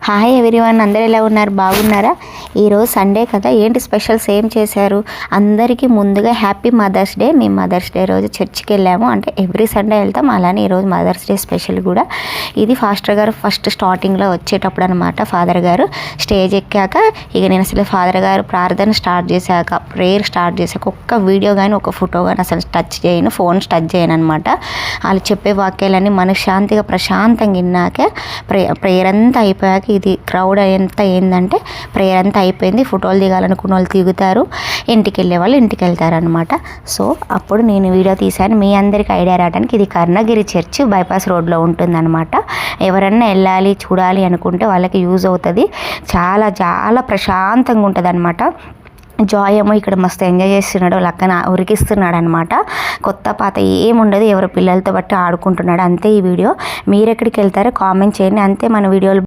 Hi everyone, అందరూ ఎలా ఉన్నారు? బాగున్నారా? ఈరోజు సండే కదా, ఏంటి స్పెషల్స్ ఏం చేశారు? అందరికీ ముందుగా హ్యాపీ మదర్స్ డే. మేము మదర్స్ డే రోజు చర్చికి వెళ్ళాము. అంటే ఎవ్రీ సండే వెళ్తాం, అలానే ఈరోజు మదర్స్ డే స్పెషల్ కూడా. ఇది ఫాస్టర్ గారు ఫస్ట్ స్టార్టింగ్లో వచ్చేటప్పుడు అనమాట. ఫాదర్ గారు స్టేజ్ ఎక్కాక ఇక నేను అసలు ఫాదర్ గారు ప్రార్థన స్టార్ట్ చేశాక, ప్రేయర్ స్టార్ట్ చేశాక ఒక్క వీడియో కానీ ఒక ఫోటో కానీ అసలు టచ్ చేయను, ఫోన్ టచ్ చేయను అనమాట. వాళ్ళు చెప్పే వాక్యాలన్నీ మనశ్శాంతిగా ప్రశాంతంగా విన్నాక ప్రేయర్ అంతా అయిపోయాక ఇది క్రౌడ్ ఎంత ఏంటంటే ప్రేయర్ అంతా అయిపోయింది. ఫోటోలు దిగాలనుకున్న వాళ్ళు దిగుతారు, ఇంటికి వెళ్ళే వాళ్ళు ఇంటికి వెళ్తారు అనమాట. సో అప్పుడు నేను వీడియో తీశాను, మీ అందరికీ ఐడియా రావడానికి. ఇది కర్ణగిరి చర్చ్ బైపాస్ రోడ్లో ఉంటుందన్నమాట. ఎవరన్నా వెళ్ళాలి చూడాలి అనుకుంటే వాళ్ళకి యూజ్ అవుతుంది. చాలా చాలా ప్రశాంతంగా ఉంటుంది అనమాట. జాయ్ ఏమో ఇక్కడ మస్తు ఎంజాయ్ చేస్తున్నాడు, వాళ్ళ అక్కన ఉరికిస్తున్నాడు అనమాట. కొత్త పాత ఏముండదు, ఎవరు పిల్లలతో బట్టి ఆడుకుంటున్నాడు అంతే. ఈ వీడియో మీరు ఎక్కడికి వెళ్తారో కామెంట్ చేయండి. అంతే, మన వీడియోలు